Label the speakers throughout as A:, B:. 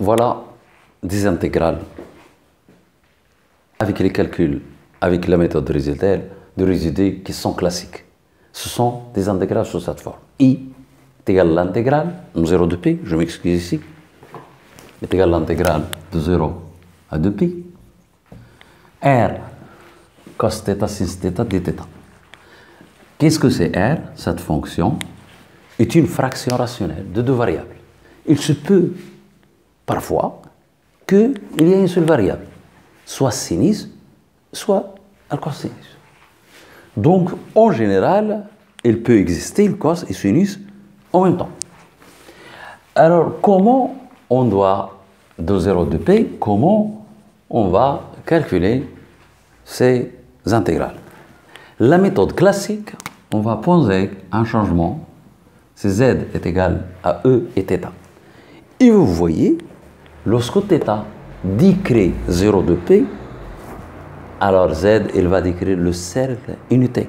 A: voilà des intégrales avec les calculs, avec la méthode de résidus qui sont classiques. Ce sont des intégrales sous cette forme. I est égal à l'intégrale, 0 de pi, je m'excuse ici, est égal à l'intégrale de 0 à 2pi. R, cos θ, sin θ, dθ. Qu'est-ce que c'est R? Cette fonction est une fraction rationnelle de deux variables. Il se peut parfois qu'il y ait une seule variable, soit sinus, soit cosinus. Donc, en général, il peut exister le cos et sinus en même temps. Alors, comment on doit, de 0 de p, comment on va calculer ces intégrales? La méthode classique, on va poser un changement, si z est égal à e et θ. Et vous voyez, lorsque θ décrit 0 de p, alors z, il va décrire le cercle unité.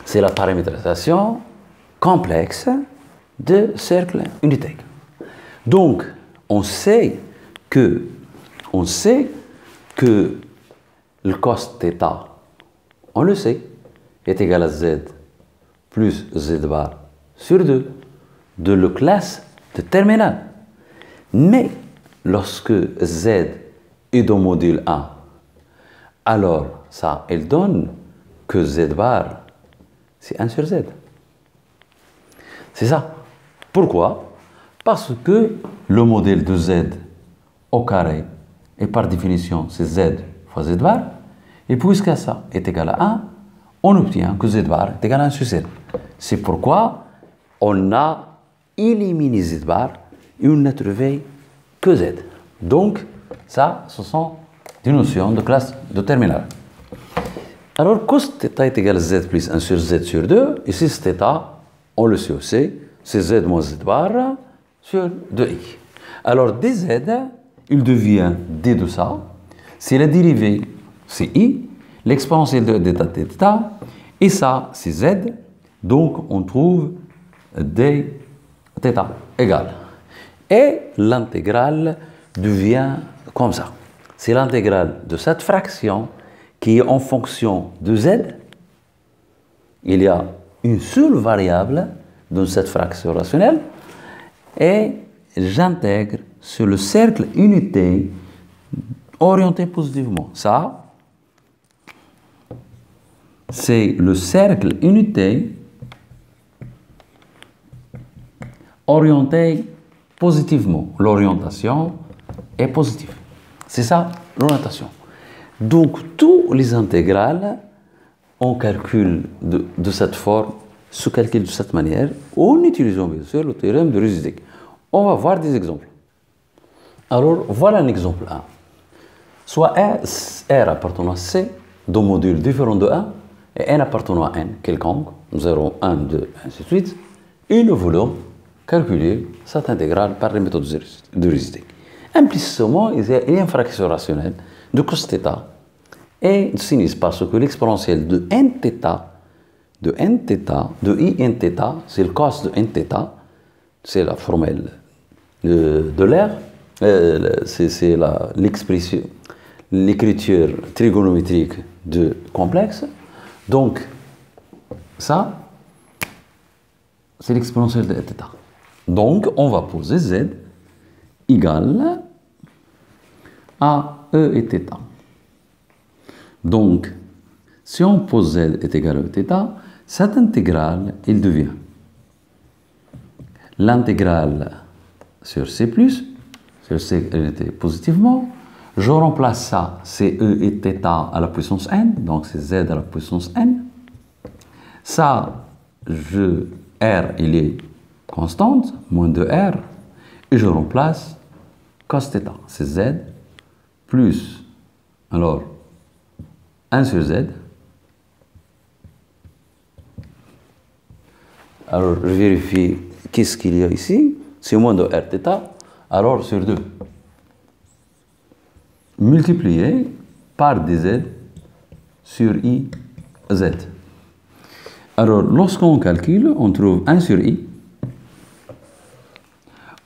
A: C'est la paramétrisation complexe de cercle unité. Donc, on sait que le cos θ, on le sait, est égal à z plus z bar sur 2 de la classe de terminale. Mais lorsque z est dans module 1, alors ça, il donne que z bar, c'est 1 sur z. C'est ça. Pourquoi? Parce que le modèle de z au carré est par définition, c'est z fois z bar. Et puisque ça est égal à 1, on obtient que z bar est égal à 1 sur z. C'est pourquoi on a éliminé z bar et on n'a trouvé que z. Donc, ça, ce sont des notions de classe de terminale. Alors, cos θ est égal à z plus 1 sur z sur 2, ici c'est θ, on le sait aussi, c'est z moins z bar sur 2i. Alors, dz, il devient d de ça, c'est la dérivée, c'est i, l'exponentielle de dθ, et ça, c'est z, donc on trouve dθ égale. Et l'intégrale devient comme ça. C'est l'intégrale de cette fraction qui est en fonction de z. Il y a une seule variable dans cette fraction rationnelle et j'intègre sur le cercle unité orienté positivement. Ça, c'est le cercle unité orienté positivement. L'orientation est positive. C'est ça l'orientation. Donc, tous les intégrales, on calcule de cette forme, se calcule de cette manière, en utilisant bien sûr le théorème de Résidus. On va voir des exemples. Alors, voilà un exemple 1. Soit R appartenant à C, deux modules différents de 1, et N appartenant à N, quelconque, 0, 1, 2, ainsi de suite, et nous voulons calculer cette intégrale par les méthodes de Résidus. Implicitement, il y a une fraction rationnelle de cos θ et de sinus parce que l'exponentielle de nθ, de i nθ, c'est le cos de nθ, c'est la formule de l'air, c'est l'expression, l'écriture trigonométrique de complexe. Donc, ça, c'est l'exponentielle de nθ. Donc, on va poser z égale à e et θ. Donc, si on pose z est égal à e θ, cette intégrale, il devient l'intégrale sur c+, sur c elle était positivement, je remplace ça, c'est e et θ à la puissance n, donc c'est z à la puissance n. Ça, r, il est constante, moins de r, et je remplace cos θ, c'est z, plus, alors, 1 sur z. Alors, je vérifie qu'est-ce qu'il y a ici. C'est moins de rθ, alors sur 2. Multiplié par dz sur i z. Alors, lorsqu'on calcule, on trouve 1 sur i.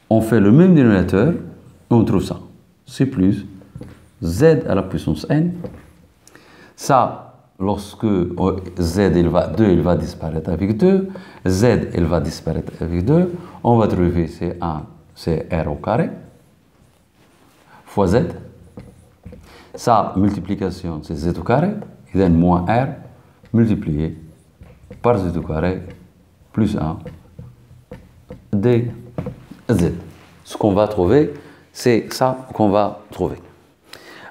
A: On fait le même dénominateur, On trouve ça. C'est plus z à la puissance n. Ça, lorsque z, 2, il va disparaître avec 2. Z, il va disparaître avec 2. On va trouver C1, c'est R au carré, fois Z. Ça, multiplication, c'est Z au carré. Il donne moins R multiplié par Z au carré plus 1 dz. Ce qu'on va trouver, c'est ça qu'on va trouver.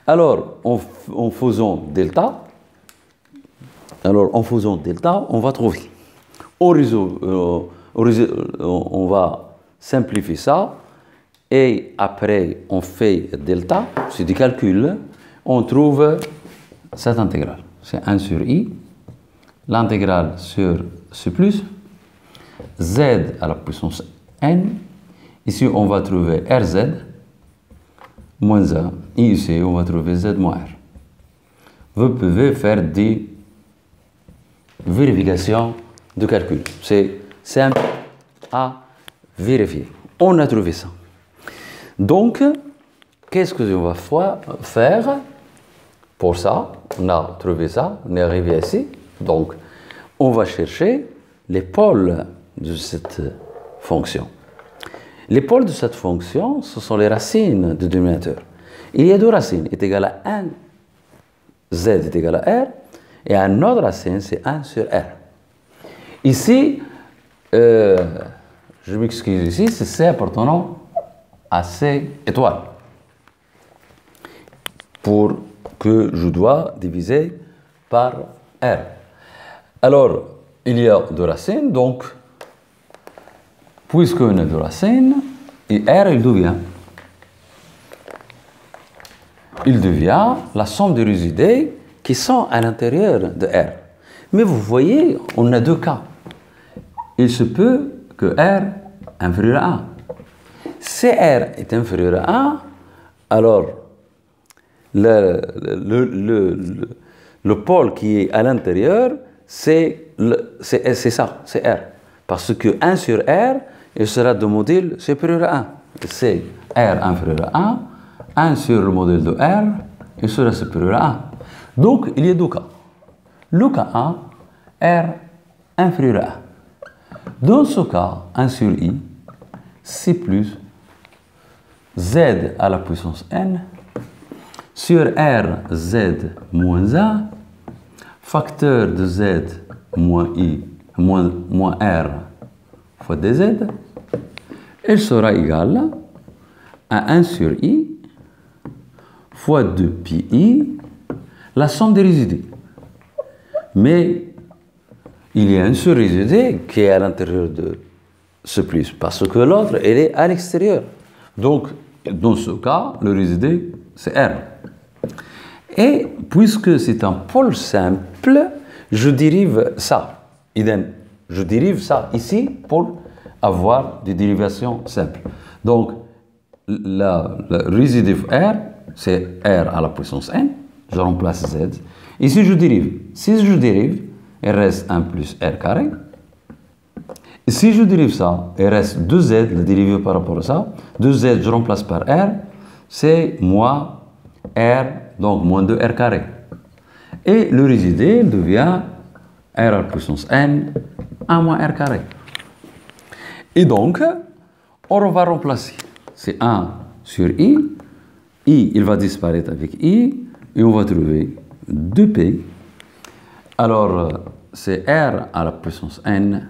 A: Alors, en faisant delta, on va trouver. On va simplifier ça. Et après, on fait delta. C'est du calcul. On trouve cette intégrale. C'est 1 sur i. L'intégrale sur C plus. Z à la puissance n. Ici, on va trouver RZ moins 1. Et ici, on va trouver Z moins R. Vous pouvez faire des vérifications de calcul. C'est simple à vérifier. On a trouvé ça. Donc, qu'est-ce que on va faire pour ça? On a trouvé ça, on est arrivé ici. Donc, on va chercher les pôles de cette fonction. Les pôles de cette fonction, ce sont les racines du dénominateur. Il y a deux racines, est égal à 1, z est égal à r, et un autre racine, c'est 1 sur r. Ici, je m'excuse ici, c'est C appartenant à C étoile. Pour que je dois diviser par r. Alors, il y a deux racines, donc, puisqu'on a deux racines, et r, il devient la somme des résidus qui sont à l'intérieur de R. Mais vous voyez, on a deux cas. Il se peut que R est inférieur à 1. Si R est inférieur à 1, alors le pôle qui est à l'intérieur, c'est ça, c'est R. Parce que 1 sur R, il sera de modèle supérieur à 1. C'est R inférieur à 1 sur le modèle de R, il sera supérieur à 1. Donc, il y a deux cas. Le cas 1, R inférieur à 1. Dans ce cas, 1 sur I, c'est plus Z à la puissance N sur R, Z moins 1, facteur de Z moins I, moins R fois dz, il sera égal à 1 sur I fois 2 pi I, la somme des résidus. Mais il y a un seul résidu qui est à l'intérieur de ce plus, parce que l'autre, elle est à l'extérieur. Donc, dans ce cas, le résidu, c'est R. Et puisque c'est un pôle simple, je dérive ça. Je dérive ça ici pour avoir des dérivations simples. Donc, le résidu R, c'est R à la puissance n. Je remplace Z. Ici, je dérive. Si je dérive, il reste 1 plus R carré. Et si je dérive ça, il reste 2Z, le dérivé par rapport à ça. 2Z, je remplace par R. C'est moins R, donc moins 2R carré. Et le résidu devient R à la puissance n, 1 moins R carré. Et donc, on va remplacer. C'est 1 sur I. I, il va disparaître avec I. Et on va trouver 2P. Alors, c'est R à la puissance n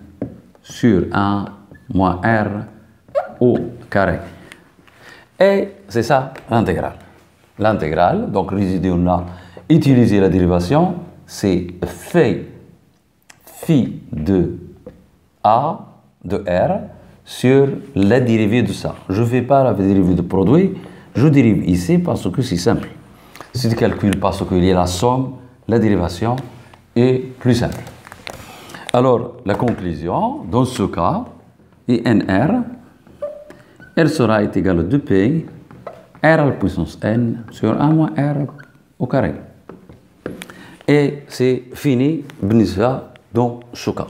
A: sur 1 moins R au carré. Et c'est ça l'intégrale. L'intégrale, donc résidu, on a utilisé la dérivation, c'est phi de A de R sur la dérivée de ça. Je ne fais pas la dérivée de produit, je dérive ici parce que c'est simple. Si tu calcules parce qu'il y a la somme, la dérivation est plus simple. Alors, la conclusion, dans ce cas, INR, elle sera égale à 2P, R à la puissance N sur 1 moins R au carré. Et c'est fini, dans ce cas.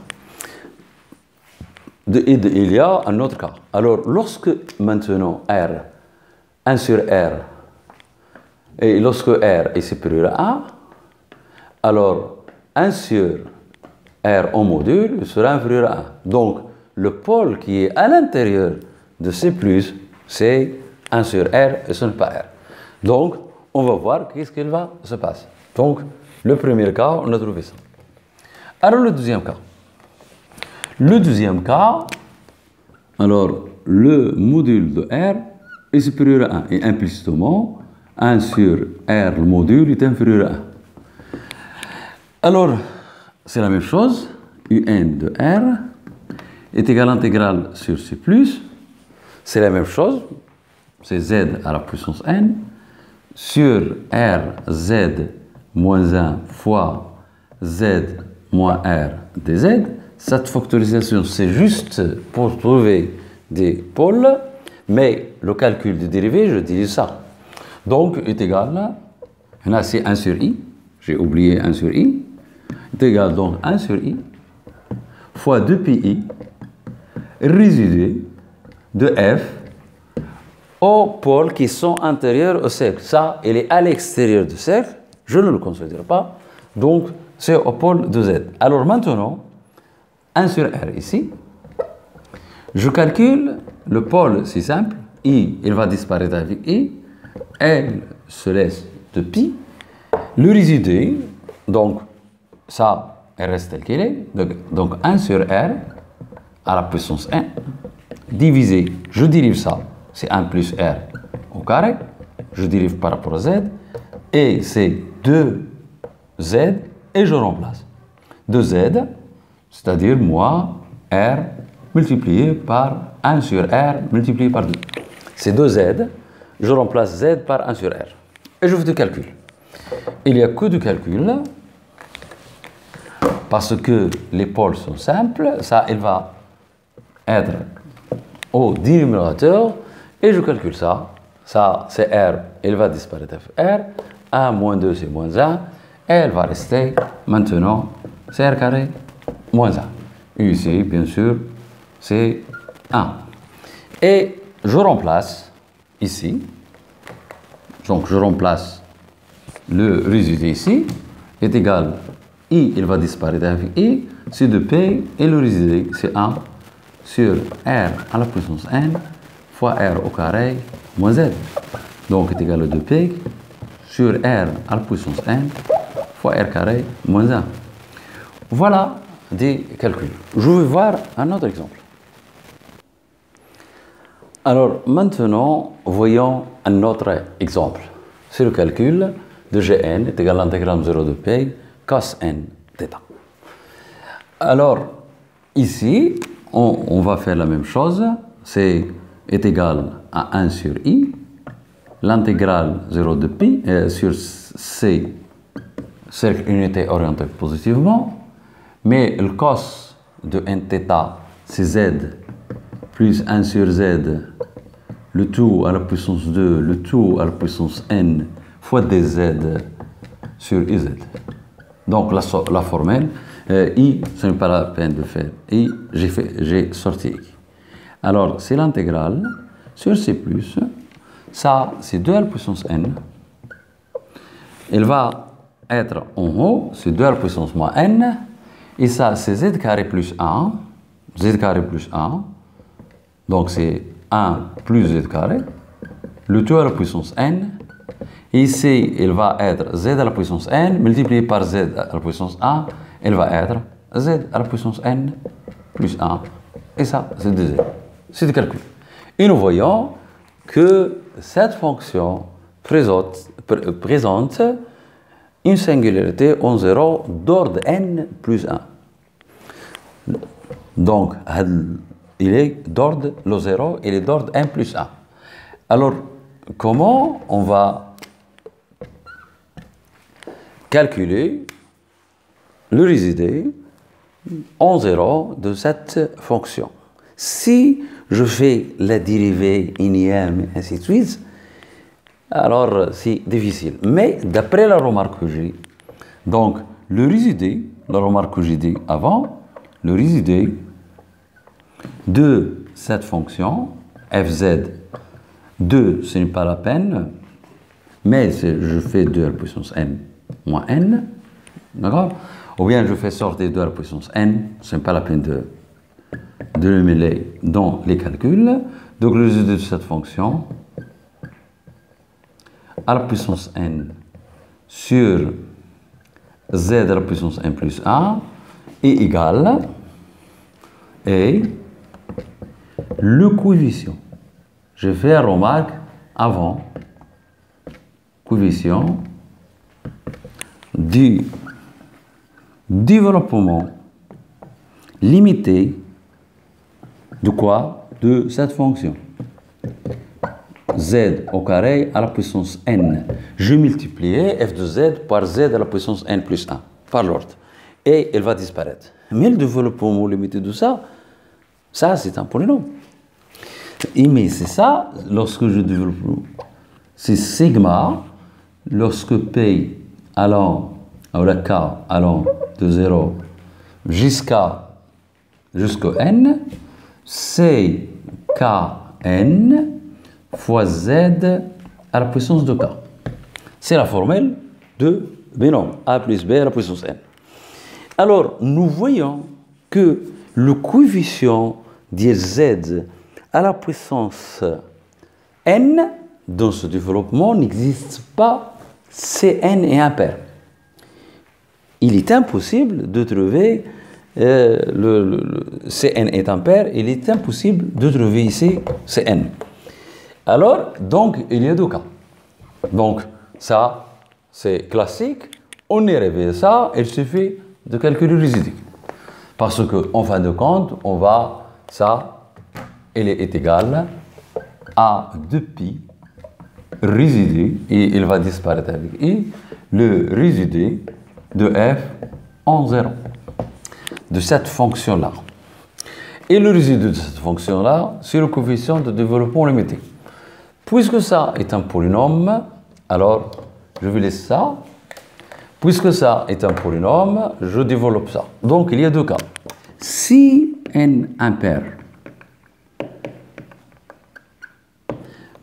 A: Il y a un autre cas. Alors, lorsque maintenant R 1 sur R, et lorsque R est supérieur à 1, alors 1 sur R en module sera inférieur à 1. Donc, le pôle qui est à l'intérieur de C+, c'est 1 sur R et ce n'est pas R. Donc, on va voir qu'est-ce qu'il va se passer. Donc, le premier cas, on a trouvé ça. Alors, le deuxième cas. Le deuxième cas, alors, le module de R est supérieur à 1. Et implicitement, 1 sur R, le module, est inférieur à 1. Alors, c'est la même chose. Un de R est égal à l'intégrale sur C+. C'est la même chose. C'est Z à la puissance N sur R, Z moins 1 fois Z moins R dz. Cette factorisation, c'est juste pour trouver des pôles, mais le calcul des dérivés, je dis ça. Donc, est égal, là, c'est 1 sur I, j'ai oublié 1 sur I, est égal donc 1 sur I fois 2pi résidus de F aux pôles qui sont intérieurs au cercle. Ça, il est à l'extérieur du cercle, je ne le considère pas, donc c'est au pôle de Z. Alors maintenant, 1 sur R ici, je calcule le pôle, c'est simple, I, il va disparaître avec I, L se laisse de pi, le résidu, donc ça, elle reste tel qu'il est, donc 1 sur R à la puissance 1, divisé, je dérive ça, c'est 1 plus R au carré, je dérive par rapport à Z, et c'est 2Z, et je remplace 2Z, c'est-à-dire moi, R multiplié par 1 sur R multiplié par 2. C'est 2Z, je remplace Z par 1 sur R. Et je fais du calcul. Il n'y a que du calcul, parce que les pôles sont simples, ça, il va être au dénominateur, et je calcule ça. Ça, c'est R, il va disparaître R, 1 moins 2, c'est moins 1, et elle va rester, maintenant, c'est R carré moins 1. Et ici, bien sûr, c'est 1. Et je remplace ici, donc je remplace le résultat ici, est égal, I, il va disparaître avec I, c'est 2P, et le résultat, c'est 1 sur R à la puissance N fois R au carré moins Z. Donc, est égal à 2P sur R à la puissance N fois R carré moins 1. Voilà des calculs. Je vais voir un autre exemple. Alors, maintenant, voyons un autre exemple. C'est le calcul de Gn est égal à l'intégrale 0 de P cos n θ. Alors, ici, on va faire la même chose. C'est est égal à 1 sur I, l'intégrale 0 de pi sur C, cercle unité orienté positivement, mais le cos de nθ, c'est Z plus 1 sur Z, le tout à la puissance 2, le tout à la puissance n fois dz sur iz. Donc la formule, I, ce n'est pas la peine de faire. I, j'ai sorti I. Alors, c'est l'intégrale sur C+, ça, c'est 2 à la puissance n. Il va être en haut, c'est 2 à la puissance moins n. Et ça, c'est z carré plus 1. Z carré plus 1. Donc, c'est 1 plus z carré. Le tout à la puissance n. Ici, il va être z à la puissance n multiplié par z à la puissance 1. Il va être z à la puissance n plus 1. Et ça, c'est 2z. C'est du calcul. Et nous voyons que cette fonction présente une singularité en 0 d'ordre n plus 1. Donc, il est d'ordre, le 0, il est d'ordre n plus 1. Alors, comment on va calculer le résidé en 0 de cette fonction? Si je fais la dérivée énième, ainsi de suite, alors c'est difficile. Mais d'après la remarque que j'ai, donc le résidé, la remarque que j'ai dit avant, le résidé de cette fonction, fz 2, ce n'est pas la peine, mais je fais 2 à la puissance n moins n, d'accord? Ou bien je fais sortir 2 à la puissance n, ce n'est pas la peine de le mêler dans les calculs. Donc le résultat de cette fonction à la puissance n sur z à la puissance n plus 1 est égal à le coefficient. Je fais la remarque avant, coefficient du développement limité de quoi? De cette fonction. Z au carré à la puissance n. Je multipliais f de z par z à la puissance n plus 1, par l'ordre. Et elle va disparaître. Mais le développement limité de ça c'est un polynôme. Et mais c'est ça, lorsque je développe, c'est sigma, lorsque p allant, ou la k allant de 0 jusqu'à n, c'est kn fois z à la puissance de k. C'est la formule de binôme a plus b à la puissance n. Alors, nous voyons que le coefficient de z à la puissance n dans ce développement n'existe pas, Cn est impair. Il est impossible de trouver Cn est impair, il est impossible de trouver ici Cn. Alors, donc, il y a deux cas. Donc, ça, c'est classique. On est réveillé ça, il suffit de calculer le résidu. Parce qu'en fin de compte, on va, ça, il est égal à 2pi résidu, et il va disparaître avec i, le résidu de f en 0, de cette fonction-là. Et le résidu de cette fonction-là, c'est le coefficient de développement limité. Puisque ça est un polynôme, alors je vais laisser ça. Puisque ça est un polynôme, je développe ça. Donc il y a deux cas. Si n impair,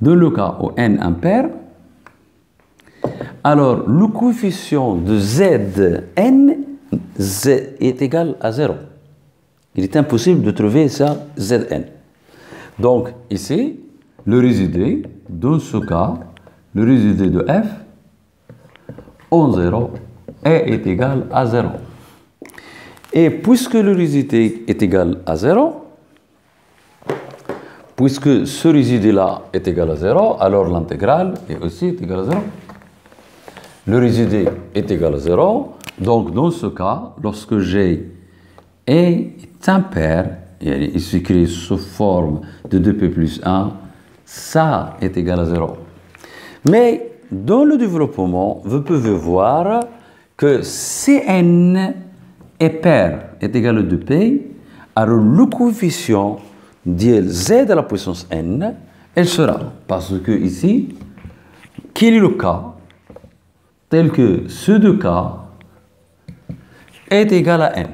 A: dans le cas où n impair, alors le coefficient de zn z est égal à 0. Il est impossible de trouver ça zn. Donc ici, le résidu, dans ce cas, le résidu de f en 0 est égal à 0. Et puisque le résidu est égal à 0, puisque ce résidu-là est égal à 0, alors l'intégrale est aussi égale à 0. Le résidu est égal à 0. Donc, dans ce cas, lorsque G est impair, il s'écrit sous forme de 2p plus 1, ça est égal à 0. Mais dans le développement, vous pouvez voir que Cn est pair est égal à 2p, alors le coefficient de z à la puissance n, elle sera, parce que ici, quel est le cas, tel que ce deux cas est égal à n.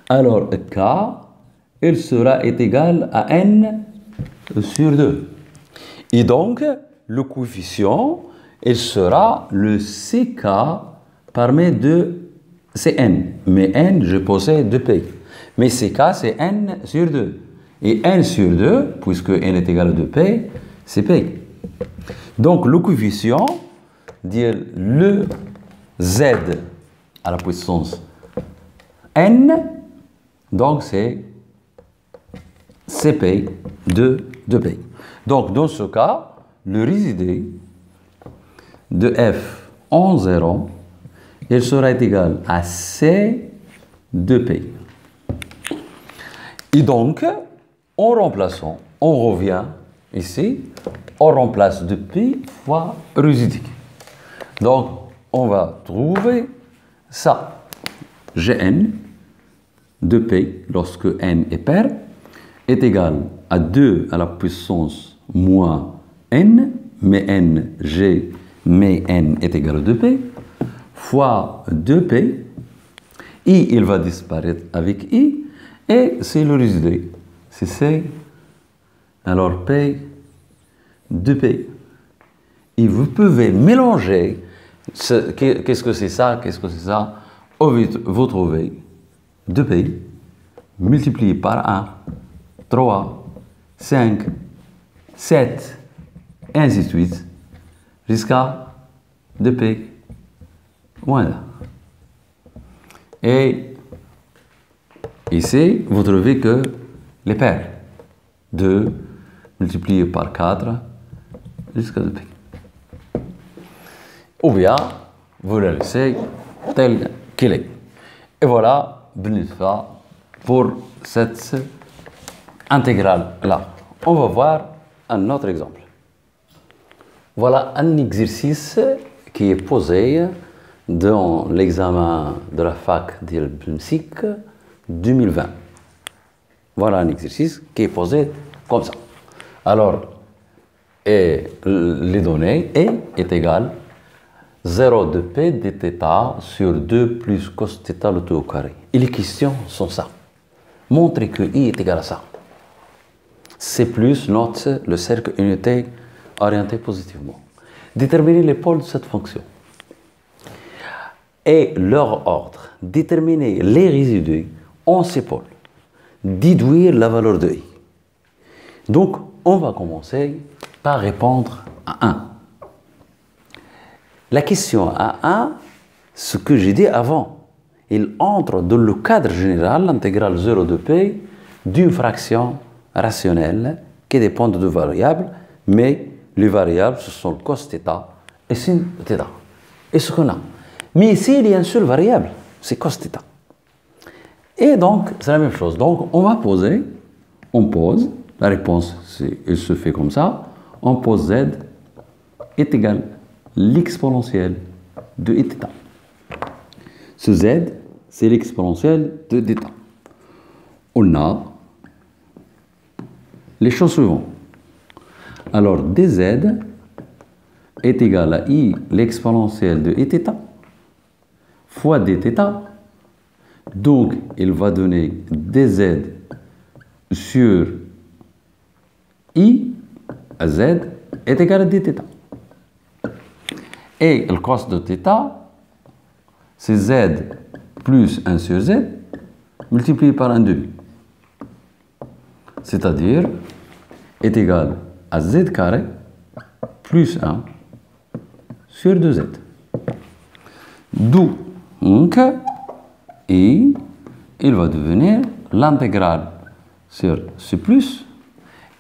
A: Alors k, il sera égal à n sur 2. Et donc, le coefficient, il sera le ck parmi de Cn. Mais n, je possède 2p. Mais ck, c'est n sur 2. Et n sur 2, puisque n est égal à 2p, c'est p. Donc, le coefficient de le z à la puissance n, donc c'est cp de 2p. Donc, dans ce cas, le résidu de f en 0, il sera égal à c de p. Et donc, en remplaçant, on revient ici, on remplace 2p fois résidu. Donc, on va trouver ça. Gn de p, lorsque n est pair, est égal à 2 à la puissance moins n, mais n, g, mais n est égal à 2p, fois 2p, i, il va disparaître avec i, et c'est le résidu. C'est c Alors, P, 2P. Et vous pouvez mélanger. Qu'est-ce que c'est ça? Qu'est-ce que c'est ça? Vous trouvez 2P multiplié par 1, 3, 5, 7, et ainsi de suite, jusqu'à 2P moins 1. Et ici, vous trouvez que les paires. 2 multiplié par 4 jusqu'à 2P. Ou bien, vous le laissez tel qu'il est. Et voilà, pour cette intégrale-là. On va voir un autre exemple. Voilà un exercice qui est posé dans l'examen de la fac d'Ilbmsik 2020. Voilà un exercice qui est posé comme ça. Alors, les données est égal 0,2p dθ sur 2 plus cos θ le tout au carré. Et les questions sont ça. Montrez que i est égal à ça. C plus note le cercle unité orienté positivement. Déterminez les pôles de cette fonction. Et leur ordre. Déterminer les résidus en ces pôles. Déduire la valeur de i. Donc, on va commencer par répondre à 1. La question à 1, ce que j'ai dit avant, il entre dans le cadre général, l'intégrale 0 de p, d'une fraction rationnelle qui dépend de deux variables, mais les variables, ce sont le cos θ et sin θ. Et ce qu'on a. Mais ici, il y a une seule variable, c'est cos θ. Et donc, c'est la même chose. Donc, on pose, la réponse, elle se fait comme ça, on pose z est égal l'exponentielle de θ. Ce z, c'est l'exponentielle de θ. On a les choses suivantes. Alors, dz est égal à i l'exponentielle de θ fois dθ. Donc, il va donner dz sur i à z est égal à dθ. Et le cos de θ, c'est z plus 1 sur z multiplié par 1 demi. C'est-à-dire, est égal à z carré plus 1 sur 2z. D'où, donc, et il va devenir l'intégrale sur ce plus,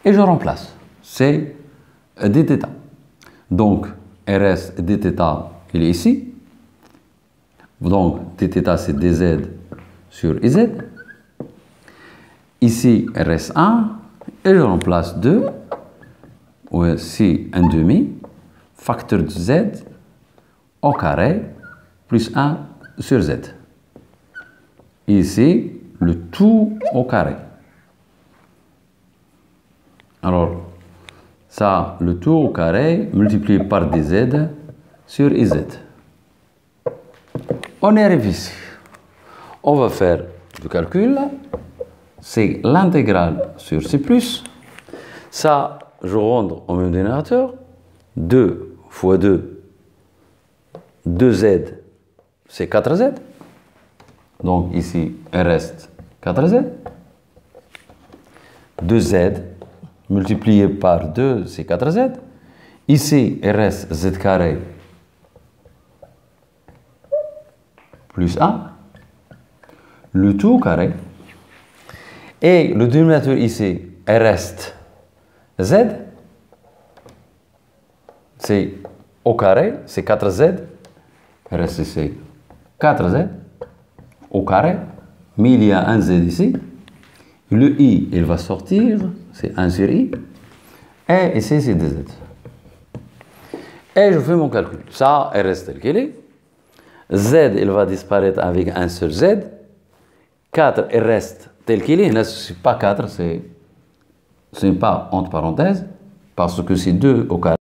A: et je remplace. C'est dθ. Donc, Rs dθ, il est ici. Donc, dθ, c'est dz sur iz. Ici, il reste 1. Et je remplace 2. Ou ici, 1 demi. Facteur de z au carré plus 1 sur z. Ici, le tout au carré. Alors, ça, le tout au carré multiplié par dz sur iz. On y arrive ici. On va faire le calcul. C'est l'intégrale sur C+. Ça, je rends au même dénominateur. 2 fois 2, 2z, c'est 4z. Donc ici, il reste 4z. 2z multiplié par 2, c'est 4z. Ici, il reste z carré plus 1. Le tout au carré. Et le dénominateur ici, il reste z. C'est au carré, c'est 4z. Il reste ici 4z au carré. Mais il y a un z ici. Le i, il va sortir, c'est 1 sur i. Et ici, c'est 2z. Et je fais mon calcul. Ça, il reste tel qu'il est. Z, il va disparaître avec 1 sur z. 4, il reste tel qu'il est. Là, ce n'est pas 4, c'est pas entre parenthèses, parce que c'est 2 au carré.